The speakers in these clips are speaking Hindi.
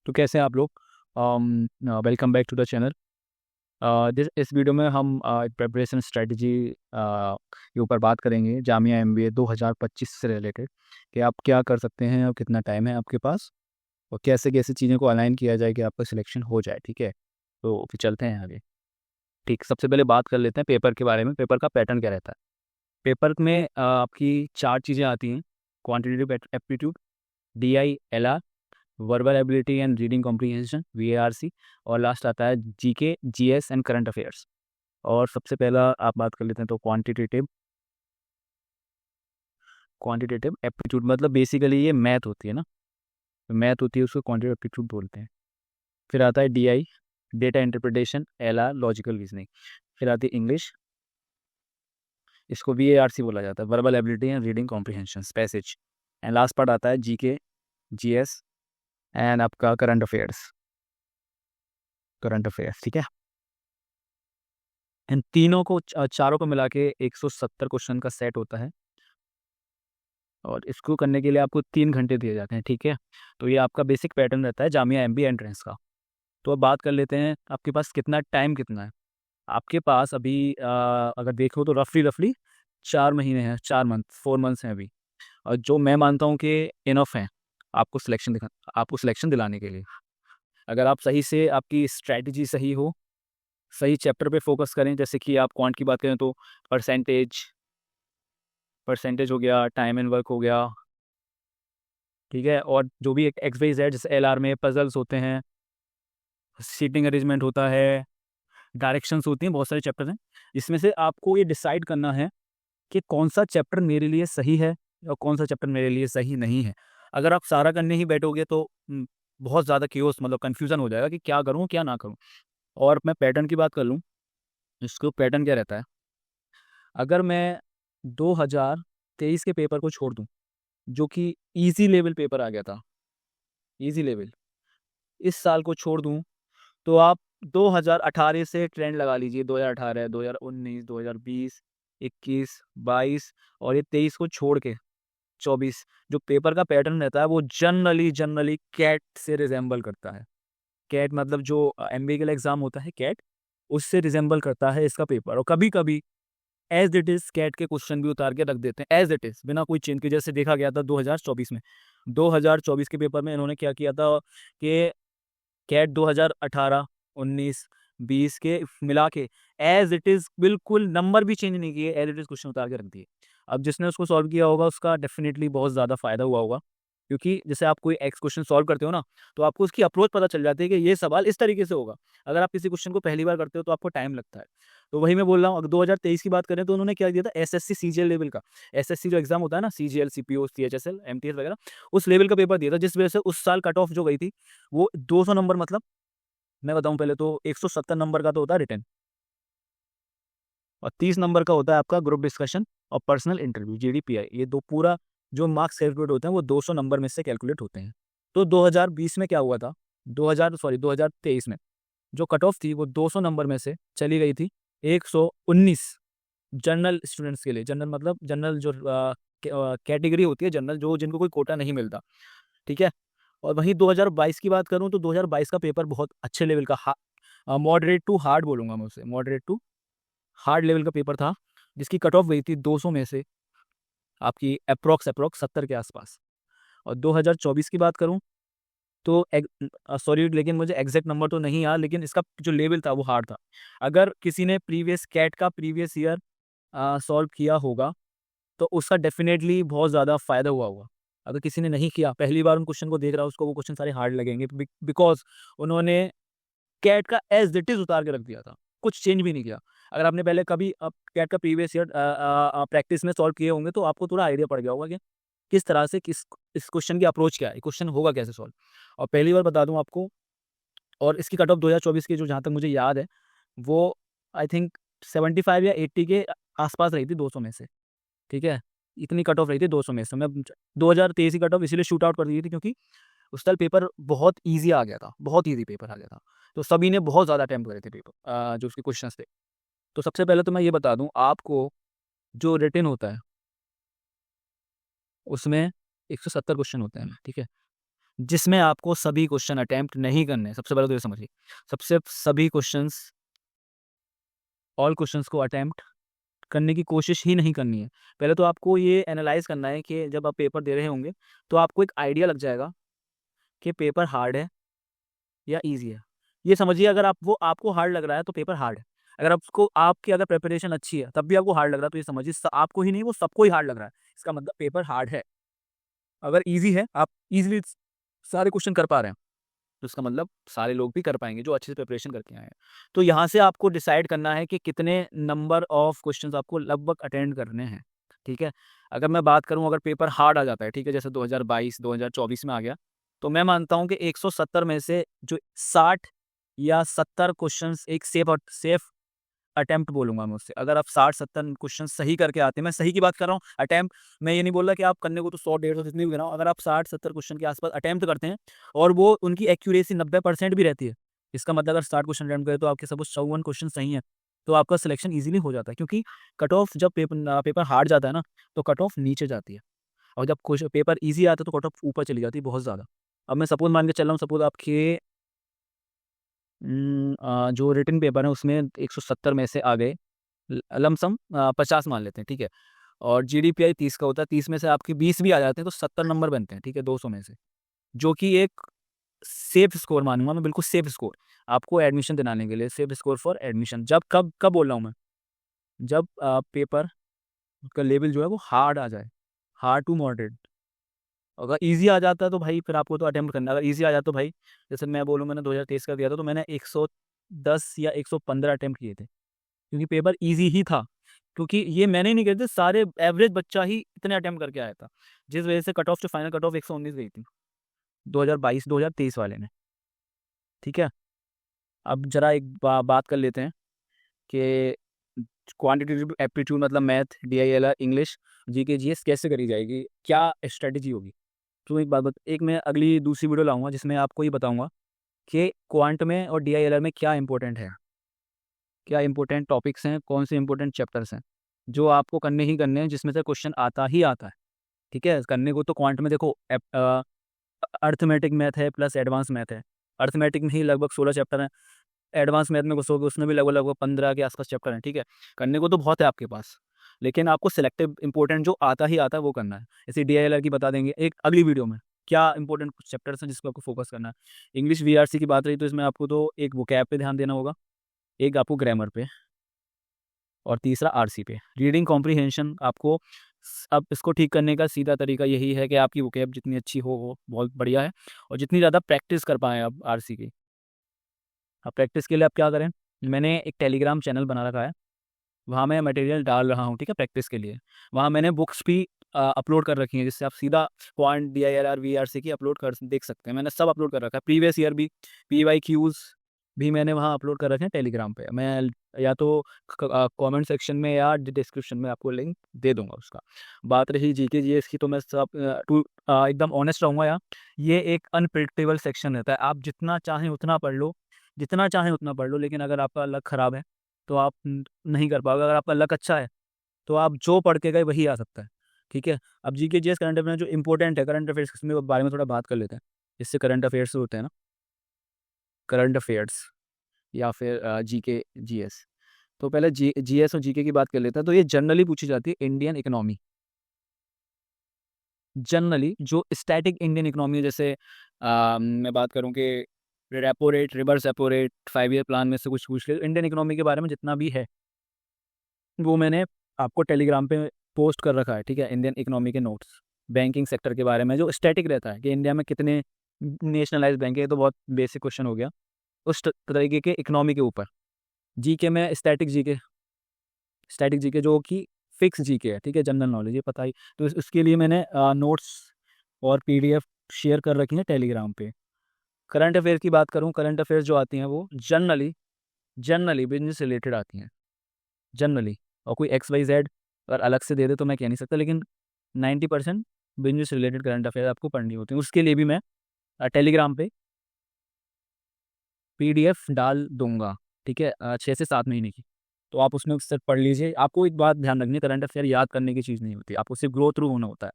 तो कैसे हैं आप लोग। Welcome back to the channel. इस वीडियो में हम प्रिपरेशन स्ट्रेटजी के ऊपर बात करेंगे जामिया एमबीए 2025 से रिलेटेड कि आप क्या कर सकते हैं और कितना टाइम है आपके पास और कैसे कैसे चीज़ों को अलाइन किया जाए कि आपका सिलेक्शन हो जाए। ठीक है, तो फिर चलते हैं आगे। ठीक, सबसे पहले बात कर लेते हैं पेपर के बारे में। पेपर का पैटर्न क्या रहता है। पेपर में आपकी चार चीज़ें आती हैं: quantitative aptitude, DI LR, verbal ability and reading comprehension VARC, और लास्ट आता है GK GS and current affairs. और सबसे पहला आप बात कर लेते हैं तो क्वांटिटेटिव क्वांटिटेटिव एप्टीट्यूड, मतलब बेसिकली ये मैथ होती है ना, मैथ होती है, उसको क्वांटिटेटिव एप्टीट्यूड बोलते हैं। फिर आता है DI data interpretation, LR logical reasoning. फिर आती है इंग्लिश, इसको VARC बोला जाता है, verbal ability and reading comprehension passage. And last part आता है GK GS एंड आपका करंट अफेयर्स। ठीक है, इन तीनों को चारों को मिला के 170 क्वेश्चन का सेट होता है और इसको करने के लिए आपको 3 घंटे दिए जाते हैं। ठीक है, तो ये आपका बेसिक पैटर्न रहता है जामिया एमबीए एंट्रेंस का। तो अब बात कर लेते हैं आपके पास कितना टाइम कितना है। आपके पास अभी अगर देखो तो रफली रफली 4 महीने हैं, 4 मंथ्स हैं अभी, और जो मैं मानता हूँ कि इनफ है आपको सिलेक्शन दिलाने के लिए। अगर आप सही से, आपकी स्ट्रैटेजी सही हो, सही चैप्टर पे फोकस करें, जैसे कि आप क्वांट की बात करें तो परसेंटेज परसेंटेज हो गया, टाइम एंड वर्क हो गया, ठीक है, और जो भी एक एक्स वाई जेड, जैसे LR में पजल्स होते हैं, सीटिंग अरेंजमेंट होता है, डायरेक्शंस होती हैं, बहुत सारे चैप्टर हैं। इसमें से आपको ये डिसाइड करना है कि कौन सा चैप्टर मेरे लिए सही है और कौन सा चैप्टर मेरे लिए सही नहीं है। अगर आप सारा करने ही बैठोगे तो बहुत ज़्यादा क्योस, मतलब कन्फ्यूज़न हो जाएगा कि क्या करूँ क्या ना करूँ। और मैं पैटर्न की बात कर लूँ, इसको पैटर्न क्या रहता है। अगर मैं 2023 के पेपर को छोड़ दूँ, जो कि इजी लेवल पेपर आ गया था, इजी लेवल, इस साल को छोड़ दूं, तो आप 2018 से ट्रेंड लगा लीजिए, 2018, 2019, 2020, 21, 22 और ये 23 को छोड़ के 24, जो पेपर का पैटर्न रहता है वो जनरली कैट से रिजेंबल करता है। कैट मतलब जो एमबीए के लिए एग्जाम होता है, कैट, उससे रिजेंबल करता है इसका पेपर। और कभी कभी एज इट इज कैट के क्वेश्चन भी उतार के रख देते हैं, एज इट इज, बिना कोई चेंज के। जैसे देखा गया था 2024 में, 2024 के पेपर में इन्होंने क्या किया था कि कैट 2018, 19, 20 के मिला के एज इट इज, बिल्कुल नंबर भी चेंज नहीं किए, एज इट इज क्वेश्चन उतार के रख दिए। अब जिसने उसको सॉल्व किया होगा उसका डेफिनेटली बहुत ज़्यादा फायदा हुआ होगा, क्योंकि जैसे आप कोई एक्स क्वेश्चन सॉल्व करते हो ना, तो आपको उसकी अप्रोच पता चल जाती है कि ये सवाल इस तरीके से होगा। अगर आप किसी क्वेश्चन को पहली बार करते हो तो आपको टाइम लगता है। तो वही मैं बोल रहा हूँ, अगर 2023 की बात करें तो उन्होंने क्या दिया था, SSC CGL लेवल का, SSC जो एग्जाम होता है ना, CGL CPO CHSL MTS वगैरह, उस लेवल का पेपर दिया था, जिस वजह से उस साल कट ऑफ जो गई थी वो 200 नंबर, मतलब मैं बताऊं पहले तो 170 नंबर का तो होता है रिटर्न, और 30 नंबर का होता है आपका ग्रुप डिस्कशन और पर्सनल इंटरव्यू GDPI। ये दो पूरा जो मार्क्स कैलकुलेट होते हैं वो 200 नंबर में से कैलकुलेट होते हैं। तो 2020 में क्या हुआ था, 2023 में जो कट ऑफ थी वो 200 नंबर में से चली गई थी 119 जनरल स्टूडेंट्स के लिए। जनरल मतलब जनरल जो कैटेगरी होती है, जनरल, जो जिनको कोई कोटा नहीं मिलता। ठीक है, और वहीं 2022 की बात करूं तो 2022 का पेपर बहुत अच्छे लेवल का, मॉडरेट टू हार्ड बोलूंगा मैं उसे, मॉडरेट टू हार्ड लेवल का पेपर था, जिसकी कट ऑफ गई थी 200 में से आपकी अप्रोक्स 70 के आसपास। और 2024 की बात करूं तो सॉरी, लेकिन मुझे एग्जैक्ट नंबर तो नहीं याद, लेकिन इसका जो लेवल था वो हार्ड था। अगर किसी ने प्रीवियस कैट का प्रीवियस ईयर सॉल्व किया होगा तो उसका डेफिनेटली बहुत ज़्यादा फायदा हुआ होगा। अगर किसी ने नहीं किया, पहली बार उन क्वेश्चन को देख रहा है, उसको वो क्वेश्चन सारे हार्ड लगेंगे, बिकॉज उन्होंने कैट का एज इट इज उतार के रख दिया था, कुछ चेंज भी नहीं किया। अगर आपने पहले कभी कैट का प्रीवियस ईयर प्रैक्टिस में सॉल्व किए होंगे तो आपको थोड़ा आइडिया पड़ गया होगा कि किस तरह से किस इस क्वेश्चन की अप्रोच क्या है, क्वेश्चन होगा कैसे सॉल्व। और पहली बार बता दूं आपको, और इसकी कट ऑफ 2024 की जो, जहाँ तक मुझे याद है, वो आई थिंक 75 या 80 के आसपास रही थी 200 में से। ठीक है, इतनी कट ऑफ रही थी 200 में से। मैं 2023 की कट ऑफ इसीलिए शूट आउट कर दी थी क्योंकि उस साल पेपर बहुत ईजी आ गया था, बहुत ईजी पेपर आ गया था, तो सभी ने बहुत ज़्यादा अटैम्प्ट करे थे पेपर, जो उसके क्वेश्चंस थे। तो सबसे पहले तो मैं ये बता दूं आपको, जो रिटन होता है उसमें 170 क्वेश्चन होते हैं। ठीक है, जिसमें आपको सभी क्वेश्चन अटेम्प्ट नहीं करने हैं। सबसे पहले तो ये समझिए, सभी क्वेश्चंस, ऑल क्वेश्चंस को अटेम्प्ट करने की कोशिश ही नहीं करनी है। पहले तो आपको ये एनालाइज करना है कि जब आप पेपर दे रहे होंगे तो आपको एक आइडिया लग जाएगा कि पेपर हार्ड है या ईजी है। ये समझिए, अगर वो आपको हार्ड लग रहा है तो पेपर हार्ड है। अगर आपकी अगर प्रिपरेशन अच्छी है तब भी आपको हार्ड लग रहा है तो ये समझिए आपको ही नहीं, वो सबको ही हार्ड लग रहा है, इसका मतलब पेपर हार्ड है। अगर ईजी है, आप इजीली सारे क्वेश्चन कर पा रहे हैं, तो इसका मतलब सारे लोग भी कर पाएंगे जो अच्छे से प्रिपरेशन करके आए हैं। तो यहाँ से आपको डिसाइड करना है कि कितने नंबर ऑफ क्वेश्चंस आपको लगभग अटेंड करने हैं। ठीक है, अगर मैं बात करूँ, अगर पेपर हार्ड आ जाता है, ठीक है, जैसे 2022 2024 में आ गया, तो मैं मानता हूँ कि 170 में से जो 60 या 70 क्वेश्चंस एक सेफ अटेम्प्ट बोलूंगा मैं उससे। अगर आप 60-70 क्वेश्चन सही करके आते हैं, मैं सही की बात कर रहा हूँ, अटेम्प्ट, मैं ये नहीं बोल रहा कि आप करने को तो 100-150 जितनी भी कराओ, अगर आप 60-70 क्वेश्चन के आसपास अटेम्प्ट करते हैं और वो उनकी एक्यूरेसी 90% भी रहती है, इसका मतलब अगर 60 क्वेश्चन अटेम्प्ट करें तो आपके सपोज 54 क्वेश्चन सही है, तो आपका सिलेक्शन ईजिली हो जाता है। क्योंकि कट ऑफ जब पेपर हार्ड जाता है ना, तो कट ऑफ नीचे जाती है, और जब पेपर ईजी आता है तो कट ऑफ ऊपर चली जाती है बहुत ज़्यादा। अब मैं सपोज मान के चल रहा हूँ, सपोज आपके जो रिटन पेपर है उसमें 170 में से आ गए, लमसम 50 मान लेते हैं, ठीक है, और जीडीपीआई 30 का होता है, 30 में से आपके 20 भी आ जाते हैं तो 70 नंबर बनते हैं, ठीक है, 200 में से, जो कि एक सेफ स्कोर मानूंगा मैं, बिल्कुल सेफ स्कोर आपको एडमिशन दिलाने के लिए, सेफ स्कोर फॉर एडमिशन। जब कब कब बोल रहा हूँ मैं, जब पेपर का लेवल जो है वो हार्ड आ जाए, हार्ड टू मॉडरेट। अगर इजी आ जाता है तो भाई फिर आपको तो अटेम्प्ट करना है। अगर इजी आ जाता तो भाई, जैसे मैं बोलूँ, मैंने 2023 का दिया था तो मैंने 110 या 115 अटेम्प्ट किए थे, क्योंकि पेपर इजी ही था। क्योंकि ये मैंने नहीं किए थे, सारे एवरेज बच्चा ही इतने अटेम्प्ट करके आया था, जिस वजह से कट ऑफ जो फाइनल कट ऑफ 119 गई थी 2022 2023 वाले में। ठीक है, अब जरा एक बात कर लेते हैं कि क्वांटिटेटिव एप्टीट्यूड मतलब math, DILR, English, GK, GS कैसे करी जाएगी, क्या स्ट्रेटेजी होगी। तो एक बात एक मैं अगली दूसरी वीडियो लाऊंगा जिसमें आपको ये बताऊंगा कि क्वांट में और डीआईएलआर में क्या इंपॉर्टेंट है, क्या इंपॉर्टेंट टॉपिक्स हैं, कौन से इंपॉर्टेंट चैप्टर्स हैं जो आपको करने ही करने हैं, जिसमें से क्वेश्चन आता ही आता है। ठीक है, करने को तो क्वांट में देखो, अर्थमेटिक मैथ है प्लस एडवांस मैथ है। अर्थमेटिक में ही लगभग 16 चैप्टर हैं, एडवांस मैथ में घुसोगे उसमें भी लगभग लगभग 15 के आसपास चैप्टर हैं। ठीक है, करने को तो बहुत है आपके पास, लेकिन आपको सिलेक्टिव इंपॉर्टेंट जो आता ही आता है वो करना है। जैसे डीआईएलआर की बता देंगे एक अगली वीडियो में, क्या इंपॉर्टेंट कुछ चैप्टर्स हैं जिसको आपको फोकस करना है। इंग्लिश वीआरसी की बात रही तो इसमें आपको तो एक वोकैब पे ध्यान देना होगा, एक आपको ग्रामर पे, और तीसरा आरसी पे। रीडिंग कॉम्प्रीहेंशन आपको, अब इसको ठीक करने का सीधा तरीका यही है कि आपकी वोकैब जितनी अच्छी हो बहुत बढ़िया है, और जितनी ज़्यादा प्रैक्टिस कर पाएँ आप आरसी की। अब प्रैक्टिस के लिए आप क्या करें, मैंने एक टेलीग्राम चैनल बना रखा है, वहाँ मैं मटेरियल डाल रहा हूँ, ठीक है, प्रैक्टिस के लिए। वहाँ मैंने बुक्स भी अपलोड कर रखी हैं, जिससे आप सीधा क्वांट, डीआईएलआर, वीआरसी की अपलोड कर देख सकते हैं। मैंने सब अपलोड कर रखा है, प्रीवियस ईयर भी, पीवाईक्यूज भी मैंने वहाँ अपलोड कर रखे हैं टेलीग्राम पे। मैं या तो कमेंट सेक्शन में या डिस्क्रिप्शन में आपको लिंक दे दूंगा उसका। बात रही जीके जीएस की, तो मैं सब एकदम ऑनेस्ट रहूँगा यार, ये एक अनप्रिडिक्टेबल सेक्शन रहता है। आप जितना चाहें उतना पढ़ लो, जितना चाहें उतना पढ़ लो, लेकिन अगर आपका लक ख़राब है तो आप नहीं कर पाओगे। अगर आपका लक अच्छा है तो आप जो पढ़ के गए वही आ सकता है। ठीक है, अब जीके जीएस करंट अफेयर जो इंपॉर्टेंट है, करंट अफेयर्स के बारे में थोड़ा बात कर लेते हैं। इससे करंट अफेयर्स होते हैं ना, करंट अफेयर्स या फिर जीके जीएस। तो पहले जीएस और जीके की बात कर लेते हैं। तो ये जनरली पूछी जाती है इंडियन इकोनॉमी, जनरली जो स्टैटिक इंडियन इकोनॉमी है, जैसे मैं बात करूं कि repo rate, reverse repo rate, 5 year plan में से कुछ पूछ ले, इंडियन इकोनॉमी के बारे में जितना भी है वो मैंने आपको टेलीग्राम पे पोस्ट कर रखा है। ठीक है, इंडियन इकोनॉमी के नोट्स, बैंकिंग सेक्टर के बारे में जो स्टैटिक रहता है कि इंडिया में कितने नेशनलाइज बैंक है, तो बहुत बेसिक क्वेश्चन हो गया उस तरीके के इकोनॉमी के ऊपर। जीके में स्टैटिक जीके जो कि फिक्स जीके है, ठीक है, जनरल नॉलेज ये पता ही। तो उसके लिए मैंने नोट्स और पीडीएफ शेयर कर रखी है टेलीग्राम पे। करंट अफेयर की बात करूँ, करंट अफेयर्स जो आती हैं वो जनरली बिजनेस रिलेटेड आती हैं, जनरली। और कोई XYZ अगर अलग से दे दे तो मैं कह नहीं सकता, लेकिन 90% बिजनेस रिलेटेड करंट अफेयर आपको पढ़नी होती है। उसके लिए भी मैं टेलीग्राम पे पीडीएफ डाल दूंगा, ठीक है, 6 से 7 महीने की। तो आप उसमें उससे पढ़ लीजिए। आपको एक बात ध्यान रखनी है, करंट अफेयर याद करने की चीज़ नहीं होती, आपको सिर्फ ग्रो थ्रू होना होता है।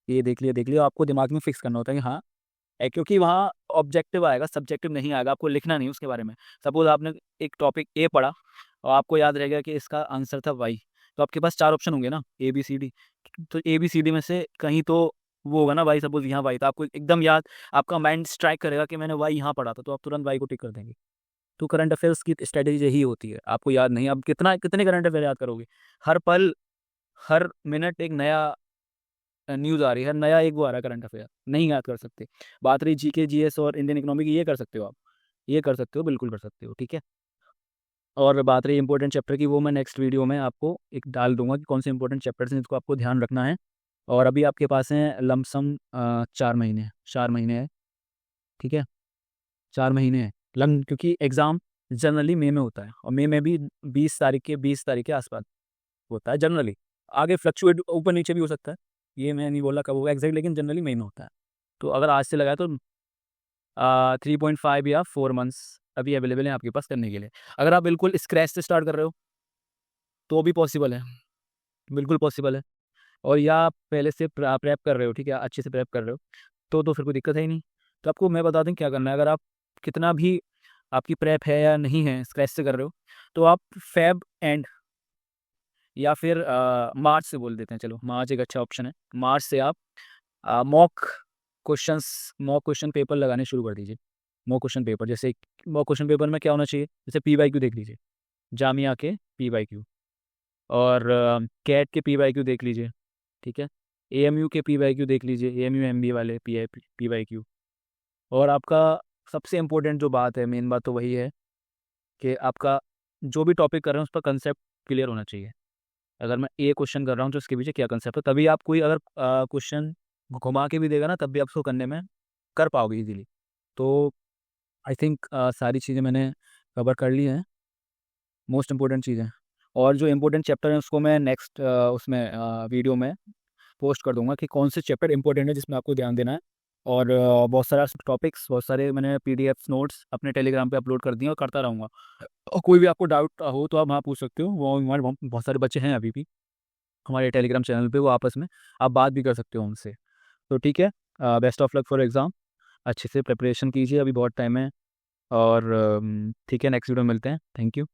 ये देख लिया आपको दिमाग में फिक्स करना होता है कि हाँ क्योंकि वहाँ ऑब्जेक्टिव आएगा, सब्जेक्टिव नहीं आएगा, आपको लिखना नहीं उसके बारे में। सपोज आपने एक टॉपिक ए पढ़ा और आपको याद रहेगा कि इसका आंसर था वाई, तो आपके पास 4 ऑप्शन होंगे ना, ए बी सी डी। तो ए बी सी डी में से कहीं तो वो होगा ना वाई, सपोज यहाँ वाई, तो आपको एकदम याद, आपका माइंड स्ट्राइक करेगा कि मैंने वाई यहाँ पढ़ा था, तो आप तुरंत वाई को टिक कर देंगे। तो करंट अफेयर्स की स्ट्रेटेजी यही होती है, आपको याद नहीं, आप कितने करंट अफेयर याद करोगे? हर पल, हर मिनट एक नया न्यूज़ आ रही है, नया एक वो आ रहा है करंट अफेयर, नहीं याद कर सकते। बात रही जीके जीएस और इंडियन इकोनॉमी की, ये कर सकते हो आप, ये कर सकते हो, बिल्कुल कर सकते हो, ठीक है। और बात रही इंपॉर्टेंट चैप्टर की, वो मैं नेक्स्ट वीडियो में आपको एक डाल दूंगा कि कौन से इंपॉर्टेंट चैप्टर्स हैं जिसको आपको ध्यान रखना है। और अभी आपके पास हैं लमसम 4 महीने, 4 महीने है, ठीक है, 4 महीने है क्योंकि एग्ज़ाम जनरली मई में होता है, और मई में भी 20 तारीख के आसपास होता है जनरली। आगे फ्लक्चुएट ऊपर नीचे भी हो सकता है, ये मैं नहीं बोला कब होगा एग्जैक्ट, लेकिन जनरली मई में होता है। तो अगर आज से लगाए तो 3.5 या 4 मंथ्स अभी अवेलेबल हैं आपके पास करने के लिए। अगर आप बिल्कुल स्क्रैच से स्टार्ट कर रहे हो तो भी पॉसिबल है, बिल्कुल पॉसिबल है। और या आप पहले से प्रेप कर रहे हो, ठीक है, अच्छे से प्रेप कर रहे हो, तो फिर कोई दिक्कत है ही नहीं। तो आपको मैं बता दूं क्या करना है, अगर आप कितना भी आपकी प्रेप है या नहीं है, स्क्रैच से कर रहे हो, तो आप फेब एंड या फिर मार्च से बोल देते हैं, चलो मार्च एक अच्छा ऑप्शन है, मार्च से आप मॉक मॉक क्वेश्चन पेपर लगाने शुरू कर दीजिए। मॉक क्वेश्चन पेपर, जैसे मॉक क्वेश्चन पेपर में क्या होना चाहिए, जैसे PYQ देख लीजिए, जामिया के PYQ, और कैट के PYQ देख लीजिए, ठीक है, AMU के PYQ देख लीजिए, AMU MBA वाले PYQ। और आपका सबसे इम्पोर्टेंट जो बात है, मेन बात तो वही है कि आपका जो भी टॉपिक कर रहे हैं उस पर कंसेप्ट क्लियर होना चाहिए। अगर मैं ए क्वेश्चन कर रहा हूँ तो उसके पीछे क्या कंसेप्ट है, तभी आप कोई अगर क्वेश्चन घुमा के भी देगा ना, तब भी आप उसको करने में कर पाओगे इजीली। तो आई थिंक सारी चीज़ें मैंने कवर कर ली हैं, मोस्ट इंपॉर्टेंट चीज़ें। और जो इंपॉर्टेंट चैप्टर है उसको मैं नेक्स्ट उसमें वीडियो में पोस्ट कर दूंगा कि कौन से चैप्टर इंपॉर्टेंट है जिसमें आपको ध्यान देना है। और बहुत सारा टॉपिक्स, बहुत सारे मैंने PDF नोट्स अपने टेलीग्राम पे अपलोड कर दिए और करता रहूँगा। और कोई भी आपको डाउट हो तो आप वहाँ पूछ सकते हो, वो हमारे बहुत सारे बच्चे हैं अभी भी हमारे टेलीग्राम चैनल पे, वो आपस में आप बात भी कर सकते हो उनसे। तो ठीक है, best of luck for exam, अच्छे से प्रिपरेशन कीजिए, अभी बहुत टाइम है। और ठीक है, नेक्स्ट वीडियो में मिलते हैं, थैंक यू।